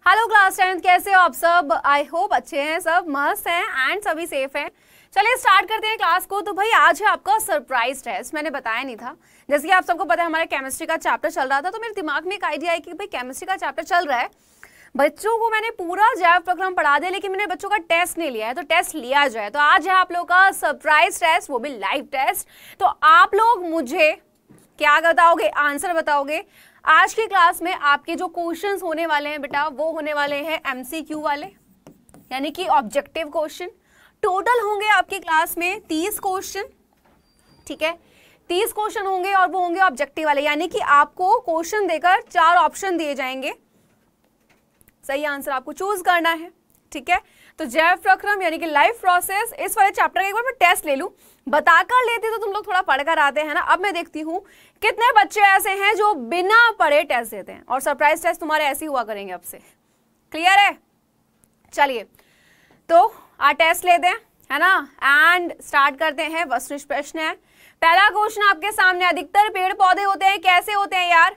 Hello class 10th, कैसे हो आप सब? आई होप अच्छे हैं, सब मस्त हैं एंड सभी सेफ हैं। चलिए स्टार्ट करते हैं क्लास को। तो भाई आज है आपका सरप्राइज टेस्ट, मैंने बताया नहीं था। जैसे कि आप सबको पता है हमारे केमिस्ट्री का चैप्टर चल रहा था, तो मेरे दिमाग में एक आइडिया है कि भाई केमिस्ट्री का चैप्टर चल रहा है, बच्चों को मैंने पूरा जैव प्रक्रम पढ़ा दिया, लेकिन मैंने बच्चों का टेस्ट नहीं लिया है, तो टेस्ट लिया जाए। तो आज है आप लोग का सरप्राइज टेस्ट, वो भी लाइव टेस्ट। तो आप लोग मुझे क्या बताओगे? आंसर बताओगे। आज की क्लास में आपके जो क्वेश्चंस होने वाले हैं बेटा, वो होने वाले हैं एमसीक्यू वाले, यानी कि ऑब्जेक्टिव क्वेश्चन। टोटल होंगे आपकी क्लास में 30 क्वेश्चन, ठीक है। 30 क्वेश्चन होंगे और वो होंगे ऑब्जेक्टिव वाले, यानी कि आपको क्वेश्चन देकर 4 ऑप्शन दिए जाएंगे, सही आंसर आपको चूज करना है, ठीक है। तो जैव प्रक्रम यानी कि लाइफ प्रोसेस, इस वाले चैप्टर का एक बार मैं टेस्ट ले लूं, बताकर लेती तो तुम लोग थोड़ा पढ़कर आते हैं ना। अब मैं देखती हूँ कितने बच्चे ऐसे हैं जो बिना पढ़े टेस्ट देते हैं, और सरप्राइज टेस्ट तुम्हारे ऐसे ही हुआ करेंगे अब से। क्लियर है? चलिए तो टेस्ट लेते हैं, है ना, एंड स्टार्ट करते हैं। वस्तुनिष्ठ प्रश्न है। पहला क्वेश्चन आपके सामने, अधिकतर पेड़ पौधे होते हैं, कैसे होते हैं यार?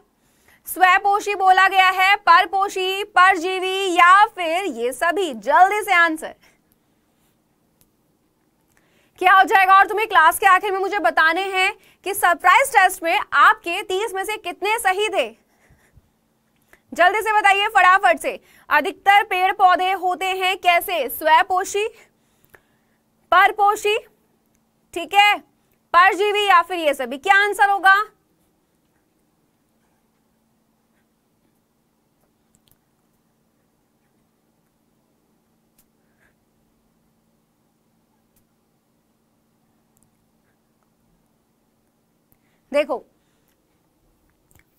स्वपोषी बोला गया है, परपोषी, परजीवी या फिर ये सभी? जल्दी से आंसर क्या हो जाएगा? और तुम्हें क्लास के आखिर में मुझे बताने हैं कि सरप्राइज टेस्ट में आपके 30 में से कितने सही थे। जल्दी से बताइए फटाफट से। अधिकतर पेड़ पौधे होते हैं कैसे? स्वपोषी, परपोषी, ठीक है, परजीवी या फिर ये सभी? क्या आंसर होगा? देखो,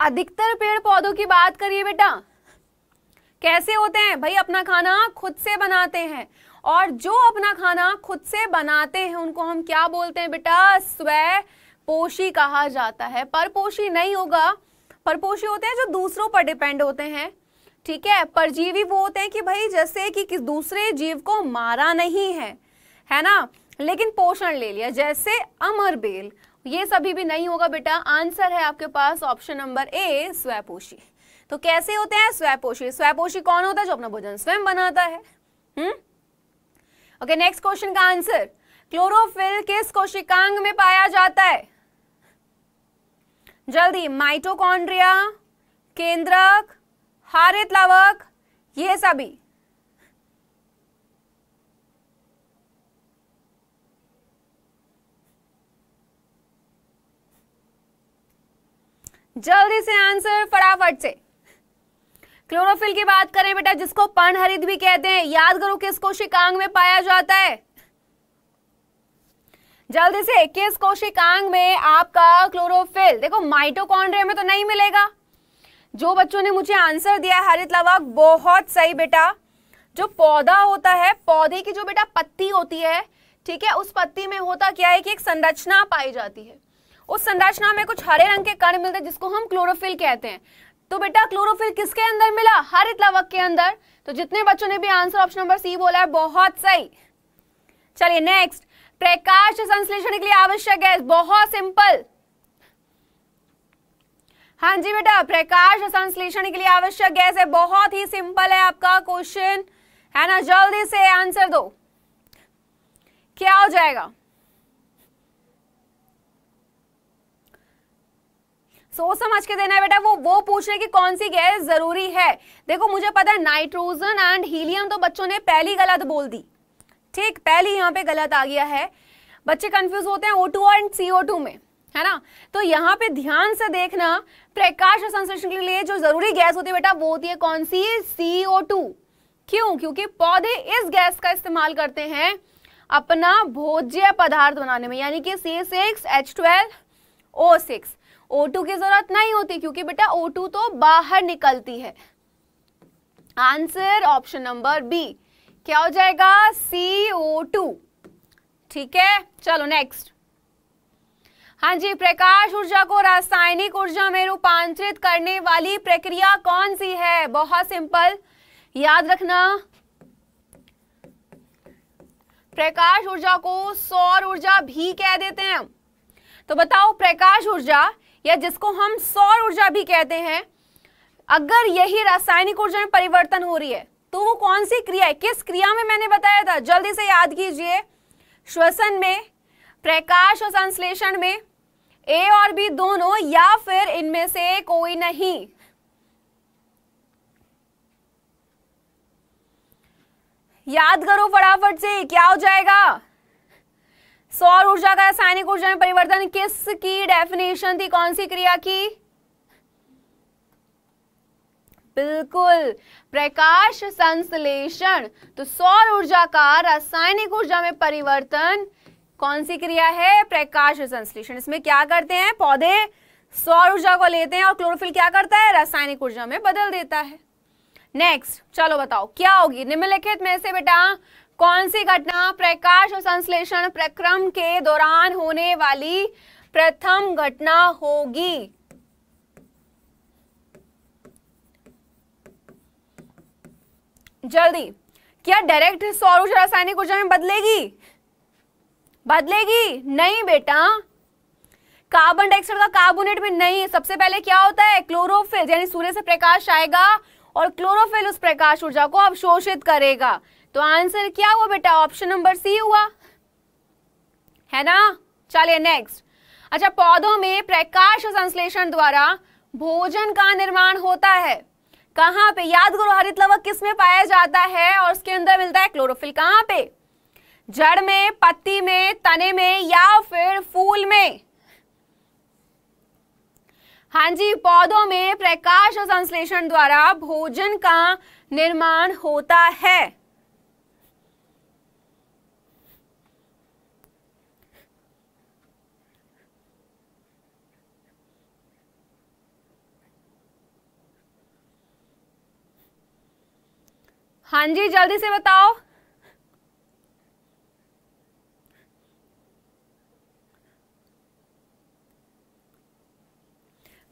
अधिकतर पेड़ पौधों की बात करिए बेटा, कैसे होते हैं भाई? अपना खाना खुद से बनाते हैं, और जो अपना खाना खुद से बनाते हैं उनको हम क्या बोलते हैं बेटा? स्वपोषी कहा जाता है। परपोषी नहीं होगा, परपोषी होते हैं जो दूसरों पर डिपेंड होते हैं, ठीक है। परजीवी वो होते हैं कि भाई जैसे कि किस दूसरे जीव को मारा नहीं है ना, लेकिन पोषण ले लिया, जैसे अमर बेल। ये सभी भी नहीं होगा बेटा। आंसर है आपके पास ऑप्शन नंबर ए, स्वपोषी। तो कैसे होते हैं? स्वपोषी। स्वपोषी कौन होता है? जो अपना भोजन स्वयं बनाता है। ओके, नेक्स्ट क्वेश्चन का आंसर, क्लोरोफिल किस कोशिकांग में पाया जाता है? जल्दी, माइटोकॉन्ड्रिया, केंद्रक, हरित लवक, ये सभी? जल्दी से आंसर फटाफट से। क्लोरोफिल की बात करें बेटा, जिसको पर्णहरित भी कहते हैं, याद करो किस कोशिकांग में पाया जाता है? जल्दी से, किस कोशिकांग में आपका क्लोरोफिल? देखो माइटोकॉन्ड्रिया में तो नहीं मिलेगा। जो बच्चों ने मुझे आंसर दिया है हरित लवक, बहुत सही बेटा। जो पौधा होता है, पौधे की जो बेटा पत्ती होती है, ठीक है, उस पत्ती में होता क्या है कि एक संरचना पाई जाती है। उस संरचना में कुछ हरे रंग के कण मिलते हैं जिसको हम क्लोरोफिल कहते हैं। तो बेटा क्लोरोफिल किसके अंदर मिला? हरित लवक के अंदर। तो जितने बच्चों ने भी आंसर ऑप्शन नंबर सी बोला है, बहुत सही। चलिए नेक्स्ट, प्रकाश संश्लेषण के लिए आवश्यक गैस, बहुत सिंपल। हाँ जी बेटा, प्रकाश संश्लेषण के लिए आवश्यक गैस है, बहुत ही सिंपल है आपका क्वेश्चन, है ना। जल्दी से आंसर दो, क्या हो जाएगा? सोच समझ के देना है बेटा। वो पूछ रहे कि कौन सी गैस जरूरी है। देखो मुझे पता है नाइट्रोजन एंड हीलियम तो बच्चों ने पहली गलत बोल दी, ठीक, पहली यहाँ पे गलत आ गया है। बच्चे कंफ्यूज होते हैं O2 और CO2 में, है ना। तो यहाँ पे ध्यान से देखना, प्रकाश संश्लेषण के लिए जो जरूरी गैस होती है बेटा, वो होती है कौन सी? CO2। क्यों? क्योंकि पौधे इस गैस का इस्तेमाल करते हैं अपना भोज्य पदार्थ बनाने में, यानी कि C6H12O6। O2 की जरूरत नहीं होती, क्योंकि बेटा O2 तो बाहर निकलती है। आंसर ऑप्शन नंबर बी, क्या हो जाएगा? CO2, ठीक है। चलो नेक्स्ट। हाँ जी, प्रकाश ऊर्जा को रासायनिक ऊर्जा में रूपांतरित करने वाली प्रक्रिया कौन सी है? बहुत सिंपल, याद रखना, प्रकाश ऊर्जा को सौर ऊर्जा भी कह देते हैं हम। तो बताओ, प्रकाश ऊर्जा या जिसको हम सौर ऊर्जा भी कहते हैं, अगर यही रासायनिक ऊर्जा में परिवर्तन हो रही है तो वो कौन सी क्रिया है, किस क्रिया में मैंने बताया था, जल्दी से याद कीजिए। श्वसन में, प्रकाश और संश्लेषण में, ए और बी दोनों, या फिर इनमें से कोई नहीं। याद करो फटाफट से, क्या हो जाएगा। सौर ऊर्जा का रासायनिक ऊर्जा में परिवर्तन किसकी डेफिनेशन थी, कौन सी क्रिया की? बिल्कुल, प्रकाश संश्लेषण। तो सौर ऊर्जा का रासायनिक ऊर्जा में परिवर्तन कौन सी क्रिया है? प्रकाश संश्लेषण। इसमें क्या करते हैं, पौधे सौर ऊर्जा को लेते हैं और क्लोरोफिल क्या करता है, रासायनिक ऊर्जा में बदल देता है। नेक्स्ट, चलो बताओ क्या होगी, निम्नलिखित में से बेटा कौन सी घटना प्रकाश और संश्लेषण प्रक्रम के दौरान होने वाली प्रथम घटना होगी? जल्दी, क्या डायरेक्ट सौर ऊर्जा रासायनिक ऊर्जा में बदलेगी? बदलेगी नहीं बेटा, कार्बन डाइऑक्साइड का कार्बोनेट में नहीं। सबसे पहले क्या होता है, क्लोरोफिल, यानी सूर्य से प्रकाश आएगा और क्लोरोफिल उस प्रकाश ऊर्जा को अवशोषित करेगा। तो आंसर क्या हुआ बेटा, ऑप्शन नंबर सी हुआ, है ना। चलिए नेक्स्ट। अच्छा, पौधों में प्रकाश संश्लेषण द्वारा भोजन का निर्माण होता है, कहां पे? याद करो, हरित लवक किस में पाया जाता है और उसके अंदर मिलता है क्लोरोफिल, कहां पे? जड़ में, पत्ती में, तने में, या फिर फूल में? हाँ जी, पौधों में प्रकाश संश्लेषण द्वारा भोजन का निर्माण होता है। हाँ जी, जल्दी से बताओ।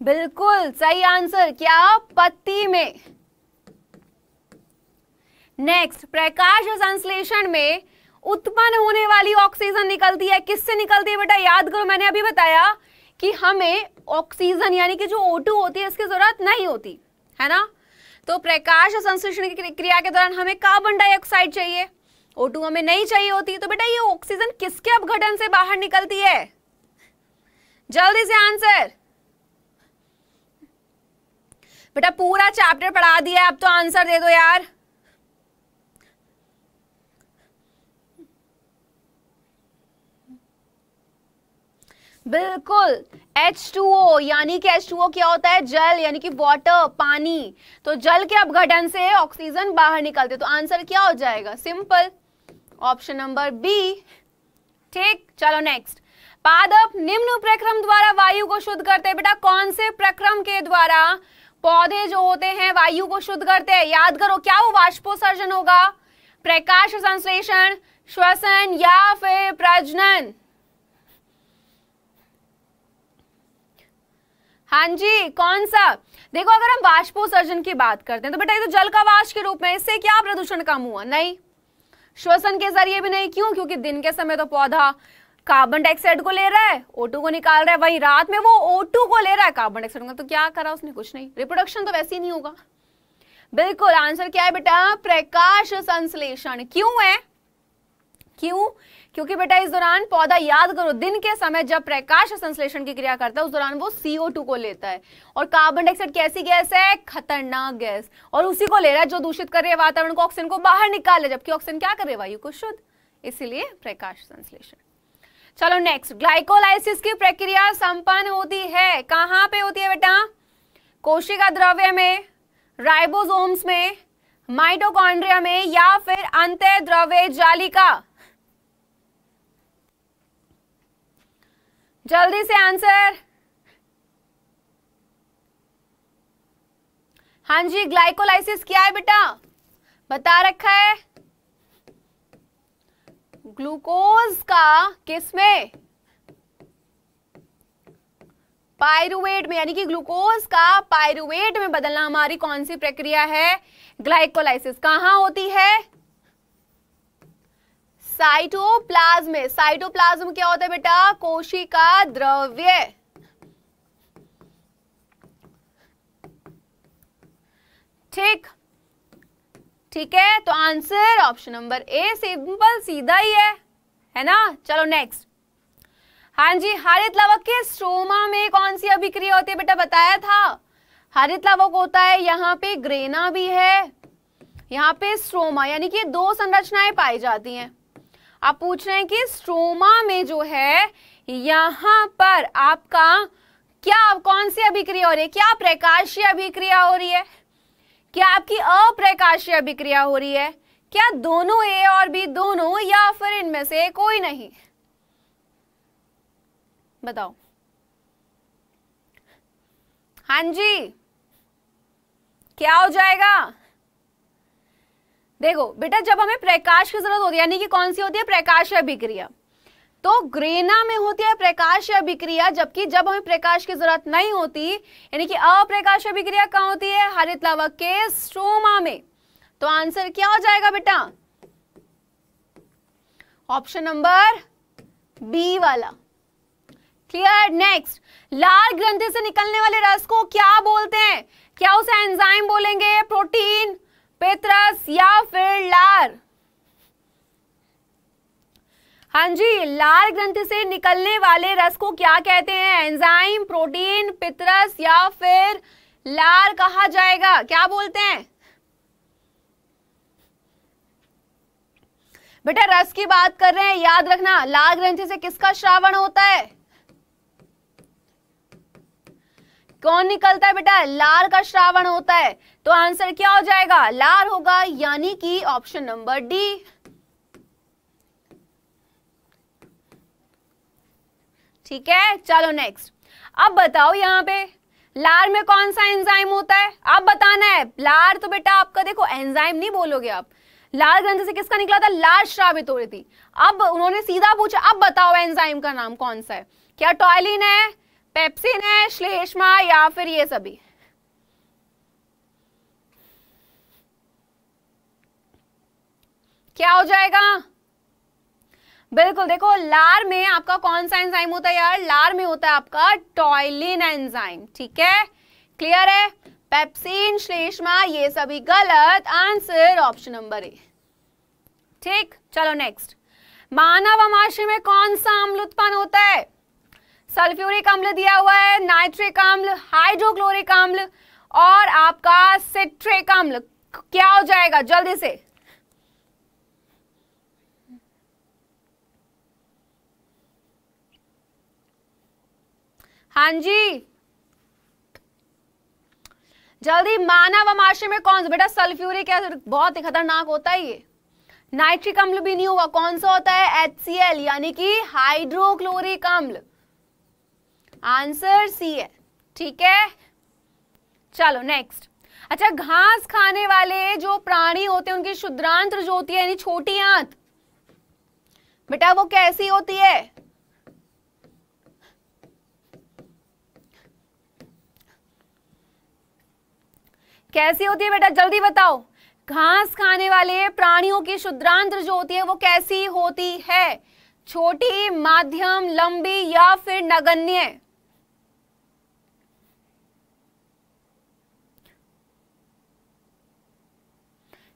बिल्कुल सही आंसर, क्या? पत्ती में। नेक्स्ट, प्रकाश संश्लेषण में उत्पन्न होने वाली ऑक्सीजन निकलती है, किससे निकलती है बेटा? याद करो, मैंने अभी बताया कि हमें ऑक्सीजन यानी कि जो O2 होती है इसकी जरूरत नहीं होती, है ना। तो प्रकाश संश्लेषण की क्रिया के दौरान हमें कार्बन डाइऑक्साइड चाहिए, O2 हमें नहीं चाहिए होती। तो बेटा ये ऑक्सीजन किसके अपघटन से बाहर निकलती है? जल्दी से आंसर। बेटा पूरा चैप्टर पढ़ा दिया, अब तो आंसर दे दो यार। बिल्कुल, H2O, यानी कि H2O क्या होता है? जल, यानी कि वाटर, पानी। तो जल के अपघटन से ऑक्सीजन बाहर निकलते, तो आंसर क्या हो जाएगा? Simple, option number b. ठीक, चलो नेक्स्ट। पादप निम्न प्रक्रम द्वारा वायु को शुद्ध करते हैं, बेटा कौन से प्रक्रम के द्वारा पौधे जो होते हैं वायु को शुद्ध करते हैं? याद करो, क्या वो वाष्पोत्सर्जन होगा, प्रकाश संश्लेषण, श्वसन, या फिर प्रजनन? हाँ जी, कौन सा? देखो, अगर हम वाष्पोत्सर्जन की बात करते हैं तो बेटा ये तो जल का वाष्प के रूप में, इससे क्या प्रदूषण कम हुआ? नहीं। श्वसन के जरिए भी नहीं, क्यों? क्योंकि दिन के समय तो पौधा कार्बन डाइऑक्साइड को ले रहा है, O2 को निकाल रहा है, वहीं रात में वो O2 को ले रहा है, कार्बन डाइऑक्साइड को, तो क्या करा उसने? कुछ नहीं। रिप्रोडक्शन तो वैसे ही नहीं होगा। बिल्कुल, आंसर क्या है बेटा? प्रकाश संश्लेषण। क्यों है? क्यों? क्योंकि बेटा इस दौरान पौधा, याद करो, दिन के समय जब प्रकाश संश्लेषण की क्रिया करता है उस दौरान वो CO2 को लेता है, और कार्बन डाइऑक्साइड कैसी गैस है? खतरनाक गैस, और उसी को ले रहा है जो दूषित कर रही है वातावरण को, ऑक्सीजन को बाहर निकाल रहा है, जबकि ऑक्सीजन क्या कर रही है? वायु को शुद्ध, इसीलिए प्रकाश संश्लेषण। चलो नेक्स्ट, ग्लाइकोलाइसिस की प्रक्रिया संपन्न होती है, कहां पे होती है बेटा? कोशिका द्रव्य में, राइबोसोम्स में, माइटोकॉन्ड्रिया में, या फिर अंतः द्रव्य जालिका? जल्दी से आंसर। हाँ जी, ग्लाइकोलाइसिस क्या है बेटा? बता रखा है, ग्लूकोज का किसमें? पायरुवेट में, यानी कि ग्लूकोज का पायरुवेट में बदलना हमारी कौन सी प्रक्रिया है? ग्लाइकोलाइसिस। कहां होती है? साइटोप्लाज्म में। साइटोप्लाज्म क्या होता है बेटा? कोशिका द्रव्य। ठीक है, तो answer option number A, simple सीधा ही है ना। चलो नेक्स्ट। हाँ जी, हरित लवक के स्ट्रोमा में कौन सी अभिक्रिया होती है बेटा, बताया था। हरित लवक होता है, यहाँ पे ग्रेना भी है, यहाँ पे स्ट्रोमा, यानी कि 2 संरचनाएं पाई जाती हैं। आप पूछ रहे हैं कि स्ट्रोमा में जो है यहाँ पर आपका क्या कौन सी अभिक्रिया हो रही है, क्या प्रकाशीय अभिक्रिया हो रही है, क्या आपकी अप्रकाशीय अभिक्रिया हो रही है, क्या दोनों ए और बी दोनों, या फिर इनमें से कोई नहीं, बताओ। हाँ जी, क्या हो जाएगा। देखो बेटा, जब हमें प्रकाश की जरूरत होती है, यानी कि कौन सी होती है, प्रकाशीय अभिक्रिया, तो ग्रेना में होती है प्रकाशीय अभिक्रिया, जबकि जब हमें प्रकाश की जरूरत नहीं होती, यानी कि अप्रकाशीय अभिक्रिया कहां होती है, हरित लवक के स्ट्रोमा में। तो आंसर क्या हो जाएगा बेटा, ऑप्शन नंबर बी वाला। क्लियर। नेक्स्ट, लार ग्रंथि से निकलने वाले रस को क्या बोलते हैं, क्या उसे एंजाइम बोलेंगे, प्रोटीन, पेत्रस, या फिर लार। हाँ जी, लार ग्रंथि से निकलने वाले रस को क्या कहते हैं, एंजाइम, प्रोटीन, पितरस, या फिर लार कहा जाएगा, क्या बोलते हैं बेटा। रस की बात कर रहे हैं, याद रखना, लार ग्रंथि से किसका श्रावण होता है, कौन निकलता है बेटा, लार का श्रावण होता है। तो आंसर क्या हो जाएगा, लार होगा, यानी कि ऑप्शन नंबर डी। ठीक है, चलो नेक्स्ट। अब बताओ यहाँ पे लार में कौन सा एंजाइम होता है, अब बताना है। लार तो बेटा आपका देखो एंजाइम नहीं बोलोगे आप, लार ग्रंथि से किसका निकला था, लार श्रावित हो रही थी। अब उन्होंने सीधा पूछा, अब बताओ एंजाइम का नाम कौन सा है, क्या टॉयलिन है, पेप्सिन है, श्लेष्मा, या फिर ये सभी। क्या हो जाएगा, बिल्कुल देखो, लार में आपका कौन सा एंजाइम होता है यार, लार में होता है आपका टॉयलिन एंजाइम। ठीक है, क्लियर है। पेप्सिन, श्लेष्मा, ये सभी गलत, आंसर ऑप्शन नंबर ए। ठीक, चलो नेक्स्ट। मानव अमाशय में कौन सा अम्ल उत्पन्न होता है, सल्फ्यूरिक अम्ल दिया हुआ है, नाइट्रिक अम्ल, हाइड्रोक्लोरिक अम्ल, और आपका सिट्रिक अम्ल। क्या हो जाएगा जल्दी से, हाँ जी जल्दी। मानव अमाशय में कौन सा बेटा, सल्फ्यूरिक एसिड बहुत ही खतरनाक होता है ये। नाइट्रिक अम्ल भी नहीं होगा, कौन सा होता है, HCl, यानी कि हाइड्रोक्लोरिक अम्ल। आंसर सी है। ठीक है, चलो नेक्स्ट। अच्छा, घास खाने वाले जो प्राणी होते हैं उनकी क्षुद्रांत्र जो होती है, यानी छोटी आंत, बेटा वो कैसी होती है, कैसी होती है बेटा, जल्दी बताओ। घास खाने वाले प्राणियों की क्षुद्रांत्र जो होती है वो कैसी होती है, छोटी, माध्यम, लंबी, या फिर नगण्य।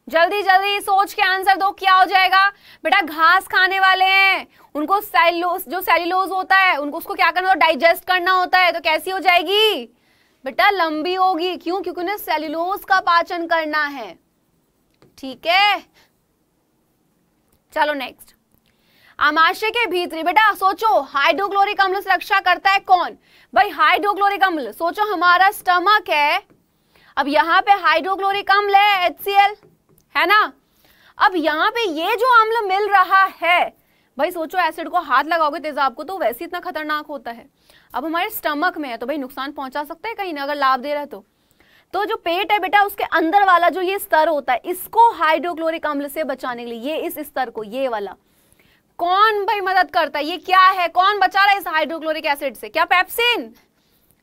जल्दी जल्दी सोच के आंसर दो, क्या हो जाएगा बेटा। घास खाने वाले हैं, उनको सेल्यूलोज, जो सेल्यूलोज होता है उनको उसको क्या करना होता है, डाइजेस्ट करना होता है, तो कैसी हो जाएगी बेटा, लंबी होगी। क्यों, क्योंकि उन्हें सेल्यूलोज का पाचन करना है। ठीक है, चलो नेक्स्ट। आमाशय के भीतरी बेटा सोचो, हाइड्रोक्लोरिक अम्ल से रक्षा करता है कौन, भाई हाइड्रोक्लोरिक अम्ल। सोचो हमारा स्टमक है, अब यहाँ पे हाइड्रोक्लोरिक अम्ल है, HCl है ना। अब यहाँ पे ये जो अम्ल मिल रहा है, भाई सोचो एसिड को हाथ लगाओगे तेजाब को तो वैसे इतना खतरनाक होता है, अब हमारे स्टमक में है तो भाई नुकसान पहुंचा सकता है कहीं ना, अगर लाभ दे रहा है तो जो पेट है बेटा उसके अंदर वाला जो ये स्तर होता है, इसको हाइड्रोक्लोरिक अम्ल से बचाने के लिए, ये इस स्तर को, ये वाला कौन भाई मदद करता है, ये क्या है, कौन बचा रहा है इस हाइड्रोक्लोरिक एसिड से, क्या पेप्सिन,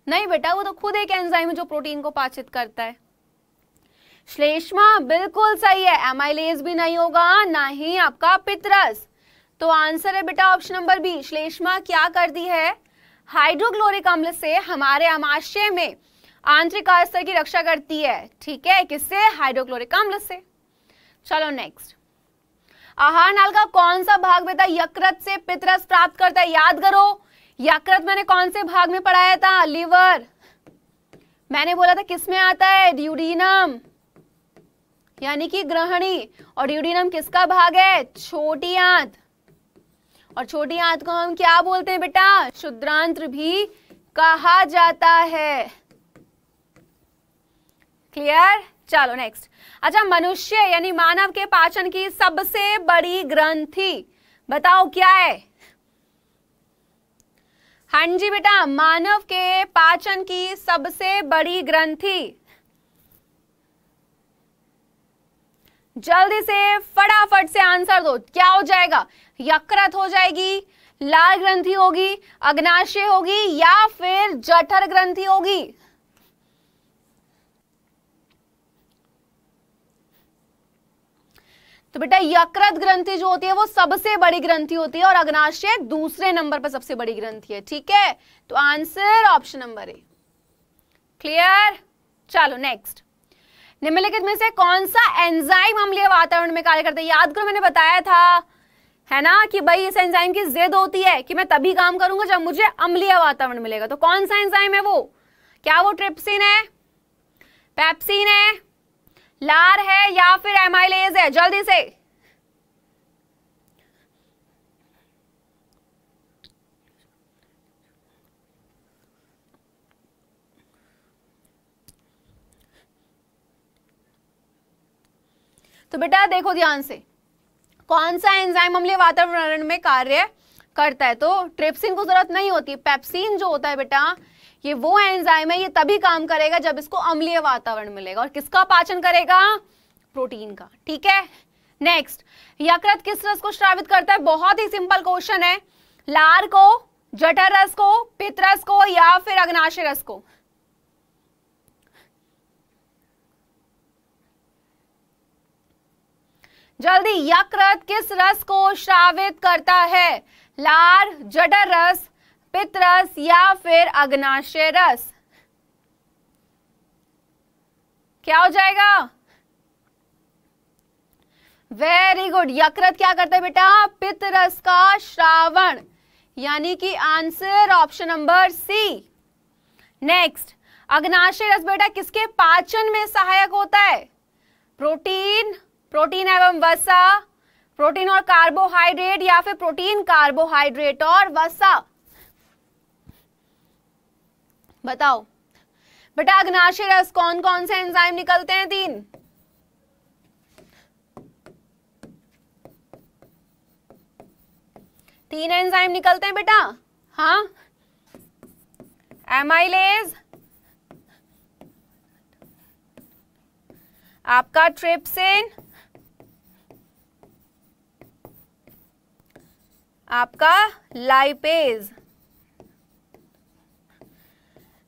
नहीं बेटा वो तो खुद एक एंजाइम है जो प्रोटीन को पाचित करता है। श्लेष्मा बिल्कुल सही है, एमाइलेज भी नहीं होगा, ना ही आपका पितरस। तो आंसर है बेटा ऑप्शन नंबर बी, श्लेष्मा क्या करती है, हाइड्रोक्लोरिक अम्ल से हमारे आमाशय में आंतरिक अस्तर की रक्षा करती है, ठीक है, किससे? हाइड्रोक्लोरिक अम्ल से। चलो नेक्स्ट, आहार नाल का कौन सा भाग बेटा यकृत से पित्तरस प्राप्त करता है? याद करो, यकृत मैंने कौन से भाग में पढ़ाया था? लिवर। मैंने बोला था किस में आता है? ड्यूडीनम, यानी कि ग्रहणी। और ड्यूडीनम किसका भाग है? छोटी आंत। और छोटी आंत को हम क्या बोलते हैं बेटा? क्षुद्रांत्र भी कहा जाता है। क्लियर? चलो नेक्स्ट। अच्छा, मनुष्य यानी मानव के पाचन की सबसे बड़ी ग्रंथि बताओ क्या है? हाँ जी बेटा, मानव के पाचन की सबसे बड़ी ग्रंथि, जल्दी से फटाफट से आंसर दो, क्या हो जाएगा? यकृत हो जाएगी, लाल ग्रंथि होगी, अग्नाशय होगी, या फिर जठर ग्रंथि होगी? तो बेटा यकृत ग्रंथि जो होती है वो सबसे बड़ी ग्रंथि होती है और अग्नाशय दूसरे नंबर पर सबसे बड़ी ग्रंथि है, ठीक है? तो answer option number A. Clear? चलो नेक्स्ट, निम्नलिखित में से कौन सा एंजाइम अम्लीय वातावरण में कार्य करता है? याद करो, मैंने बताया था, है ना, कि भाई इस एंजाइम की जिद होती है कि मैं तभी काम करूंगा जब मुझे अम्लीय वातावरण मिलेगा। तो कौन सा एंजाइम है वो? क्या वो ट्रिप्सिन है, पेप्सिन है, लार है, या फिर एमाइलेज है? जल्दी से। तो बेटा देखो ध्यान से, कौन सा एंजाइम अम्लीय वातावरण में कार्य करता है? तो ट्रिप्सिन को जरूरत नहीं होती। पेप्सिन जो होता है बेटा, ये वो एंजाइम है, ये तभी काम करेगा जब इसको अम्लीय वातावरण मिलेगा। और किसका पाचन करेगा? प्रोटीन का, ठीक है? नेक्स्ट, यकृत किस रस को स्रावित करता है? बहुत ही सिंपल क्वेश्चन है। लार को, जठर रस को, पित्त रस को, या फिर अग्नाशय रस को? जल्दी, यकृत किस रस को स्रावित करता है? लार, जठर रस, पित्त रस, या फिर अग्नाशय रस? क्या हो जाएगा? वेरी गुड, यकृत क्या करता है बेटा? पित्त रस का श्रावण, यानी कि answer option number C. Next, अग्नाशय रस बेटा किसके पाचन में सहायक होता है? प्रोटीन, प्रोटीन एवं वसा, प्रोटीन और कार्बोहाइड्रेट, या फिर प्रोटीन, कार्बोहाइड्रेट और वसा? बताओ बेटा, अग्नाशय रस कौन कौन से एंजाइम निकलते हैं? तीन एंजाइम निकलते हैं बेटा। हाँ, एमाइलेज, आपका ट्रिप्सिन, आपका लाइपेज।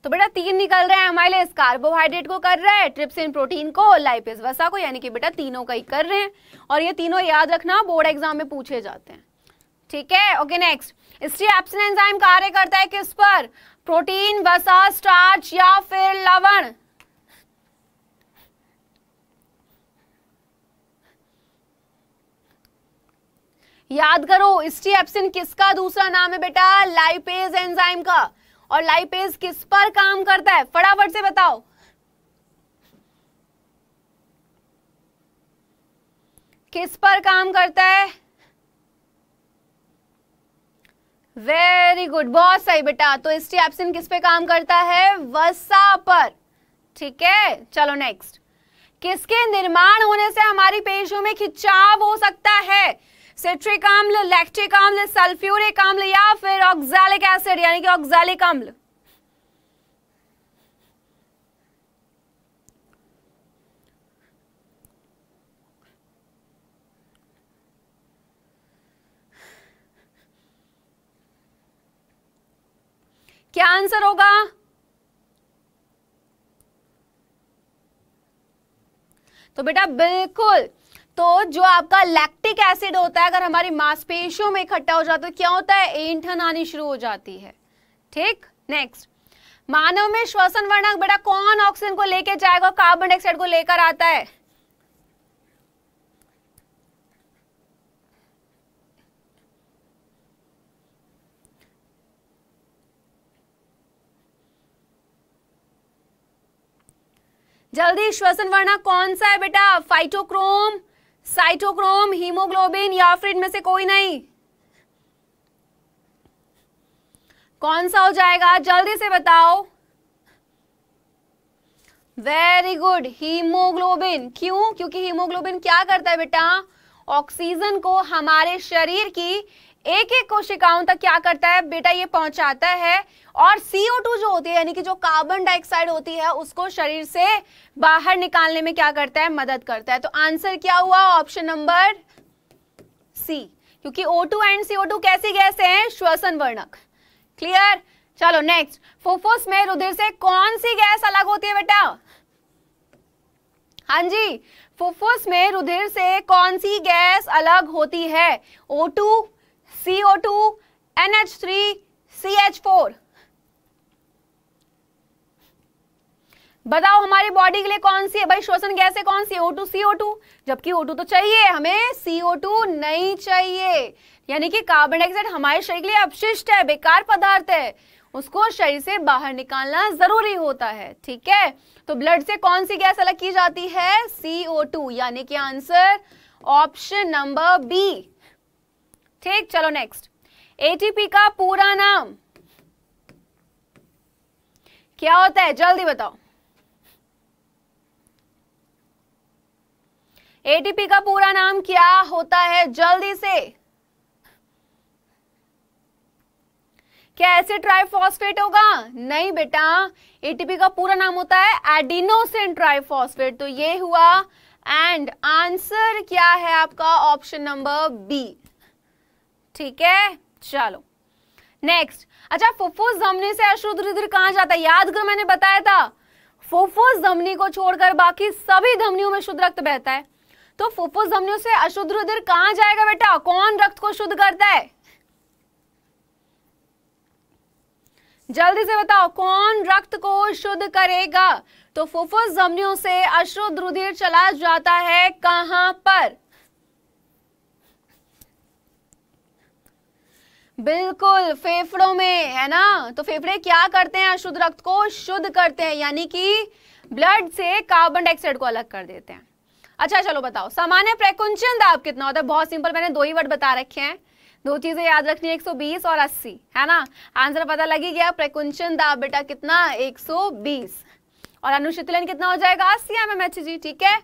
तो बेटा तीन निकल रहे हैं, एमाइलेज कार्बोहाइड्रेट को कर रहा है, ट्रिप्सिन प्रोटीन को, लाइपेज वसा को, यानी कि बेटा तीनों का ही कर रहे हैं। और ये तीनों याद रखना, बोर्ड एग्जाम में पूछे जाते हैं, ठीक है? ओके नेक्स्ट, स्ट्रिएप्सिन एंजाइम कार्य करता है किस पर? प्रोटीन, वसा, स्टार्च, या फिर लवण? याद करो, स्ट्रिएप्सिन किसका दूसरा नाम है बेटा? लाइपेज एंजाइम का। और लाइपेज किस पर काम करता है? फटाफट से बताओ। किस पर काम करता है? वेरी गुड, बहुत सही बेटा। तो स्ट्रिएप्सिन किस पे काम करता है? वसा पर, ठीक है? चलो नेक्स्ट, किसके निर्माण होने से हमारी पेशियों में खिंचाव हो सकता है? सिट्रिक अम्ल, लैक्टिक अम्ल, सल्फ्यूरिक अम्ल, या फिर ऑक्सैलिक एसिड यानी कि ऑक्सैलिक अम्ल? क्या आंसर होगा? तो बेटा बिल्कुल, तो जो आपका लैक्टिक एसिड होता है, अगर हमारी मांसपेशियों में इकट्ठा हो जाता है तो क्या होता है? ऐंठन आनी शुरू हो जाती है, ठीक? नेक्स्ट, मानव में श्वसन वर्णक बेटा कौन ऑक्सीजन को लेके जाएगा, कार्बन डाइऑक्साइड को लेकर आता है? जल्दी, श्वसन वर्णक कौन सा है बेटा? फाइटोक्रोम, साइटोक्रोम, हीमोग्लोबिन या फिर इनमें से कोई नहीं? कौन सा हो जाएगा, जल्दी से बताओ। Very good, haemoglobin. क्यों? क्योंकि हीमोग्लोबिन क्या करता है बेटा? ऑक्सीजन को हमारे शरीर की एक एक कोशिकाओं तक क्या करता है बेटा? ये पहुंचाता है। और CO2 जो होती है यानी कि जो कार्बन डाइऑक्साइड होती है उसको शरीर से बाहर निकालने में क्या करता है? मदद करता है। तो आंसर क्या हुआ? ऑप्शन नंबर सी, क्योंकि O2 एंड CO2 कैसी गैस है? श्वसन वर्णक। क्लियर? चलो नेक्स्ट, फुफ्फुस में रुधिर से कौन सी गैस अलग होती है बेटा? हाँ जी, फुफ्फुस में रुधिर से कौन सी गैस अलग होती है? O2, CO2, NH3, CH4। बताओ हमारी बॉडी के लिए कौन सी है भाई? श्वसन गैस है कौन सी? O2, CO2। जबकि O2 तो चाहिए हमें, CO2 नहीं चाहिए। यानी कि कार्बन डाइऑक्साइड हमारे शरीर के लिए अपशिष्ट है, बेकार पदार्थ है, उसको शरीर से बाहर निकालना जरूरी होता है। ठीक है, तो ब्लड से कौन सी गैस अलग की जाती है? CO2, यानी कि आंसर ऑप्शन नंबर बी। ठीक, चलो नेक्स्ट, ATP का पूरा नाम क्या होता है? जल्दी बताओ। ATP का पूरा नाम क्या होता है? जल्दी से। क्या एसिड ट्राइफॉस्फेट होगा? नहीं बेटा, ATP का पूरा नाम होता है एडिनोसिन ट्राइफॉस्फेट। तो ये हुआ, एंड आंसर क्या है आपका? Option number b. ठीक है, चलो नेक्स्ट। अच्छा, फुफ्फुस धमनी से अशुद्ध रुधिर कहां जाता है? याद करो, मैंने बताया था फुफ्फुस धमनी को छोड़कर बाकी सभी धमनियों में शुद्ध रक्त बहता है। तो फुफ्फुस धमनियों से अशुद्ध रुधिर कहां जाएगा बेटा? कौन रक्त को शुद्ध करता है? जल्दी से बताओ, कौन रक्त को शुद्ध करेगा? तो फुफ्फुस धमनियों से अशुद्ध रुधिर चला जाता है कहां पर? बिल्कुल, फेफड़ों में, है ना। तो फेफड़े क्या करते हैं? अशुद्ध रक्त को शुद्ध करते हैं, यानी कि ब्लड से कार्बन डाइऑक्साइड को अलग कर देते हैं। अच्छा चलो बताओ, सामान्य प्रकुंचन दाब कितना होता है? बहुत सिंपल, मैंने दो ही वर्ड बता रखे हैं, दो चीजें याद रखनी है, 120 और 80, है ना। आंसर पता लगी गया। प्रकुंचन दाब बेटा कितना? 120। और अनुशीतलन कितना हो जाएगा? 80 mmHg। ठीक है,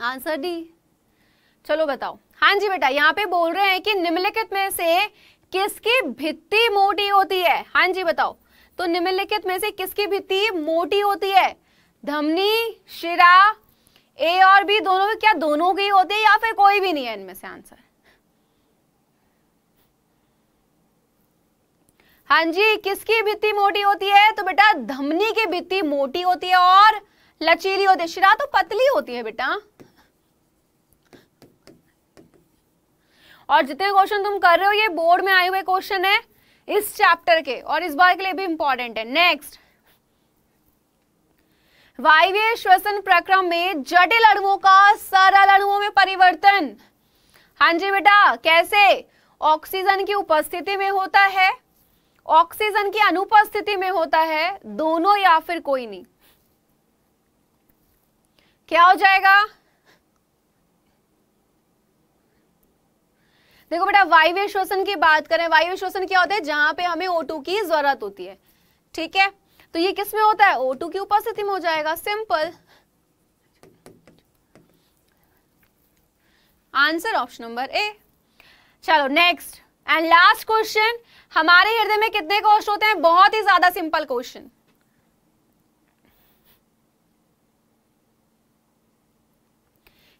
आंसर डी। चलो बताओ। हाँ जी बेटा, यहाँ पे बोल रहे हैं कि निम्नलिखित में से किसकी भित्ति मोटी होती है? हाँ जी बताओ, तो निम्नलिखित में से किसकी भित्ति मोटी होती है? धमनी, शिरा, ए और बी दोनों, क्या दोनों की होती है या फिर कोई भी नहीं है इनमें से? आंसर हाँ जी, किसकी भित्ति मोटी होती है? तो बेटा धमनी की भित्ति मोटी होती है और लचीली होती है। शिरा तो पतली होती है बेटा। और जितने क्वेश्चन तुम कर रहे हो ये बोर्ड में आए हुए क्वेश्चन है इस चैप्टर के, और इस बार के लिए भी इंपॉर्टेंट है। नेक्स्ट, वायवीय श्वसन प्रक्रम में जटिल अणुओं का सरल अणुओं में परिवर्तन। हाँ जी बेटा, कैसे? ऑक्सीजन की उपस्थिति में होता है, ऑक्सीजन की अनुपस्थिति में होता है, दोनों या फिर कोई नहीं? क्या हो जाएगा? देखो बेटा, वायवीय श्वसन की बात करें, वायवीय श्वसन क्या होता है? जहां पे हमें O2 की जरूरत होती है। ठीक है, तो ये किस में होता है? O2 की उपस्थिति में हो जाएगा। Simple answer option number A. चलो नेक्स्ट एंड लास्ट क्वेश्चन, हमारे हृदय में कितने कोष्ठ होते हैं? बहुत ही ज्यादा सिंपल क्वेश्चन।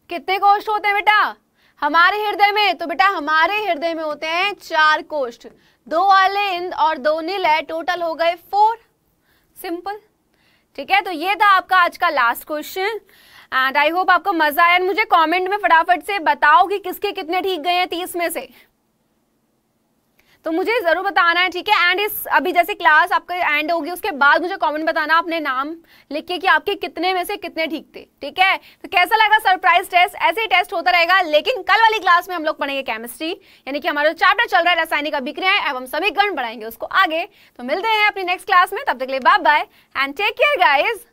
कितने कोष्ठ होते हैं बेटा हमारे हृदय में? तो बेटा हमारे हृदय में होते हैं 4 कोष्ठ, 2 अलिंद और 2 निलय, टोटल हो गए 4। सिंपल। ठीक है, तो ये था आपका आज का last question and I hope आपको मजा आया। मुझे कमेंट में फटाफट से बताओ कि किसके कितने ठीक गए हैं 30 में से। तो मुझे जरूर बताना है, ठीक है। एंड इस अभी जैसे क्लास आपका एंड होगी उसके बाद मुझे कमेंट बताना अपने नाम लिख के कि आपके कितने में से कितने ठीक थे, ठीक है। तो कैसा लगा सरप्राइज टेस्ट? ऐसे ही टेस्ट होता रहेगा, लेकिन कल वाली क्लास में हम लोग पढ़ेंगे केमिस्ट्री, यानी कि हमारा चैप्टर चल रहा है रासायनिक अभिक्रियाएं एवं समीकरण, बढ़ाएंगे उसको आगे। तो मिलते हैं अपनी नेक्स्ट क्लास में, तब तक के लिए bye bye and take care guys.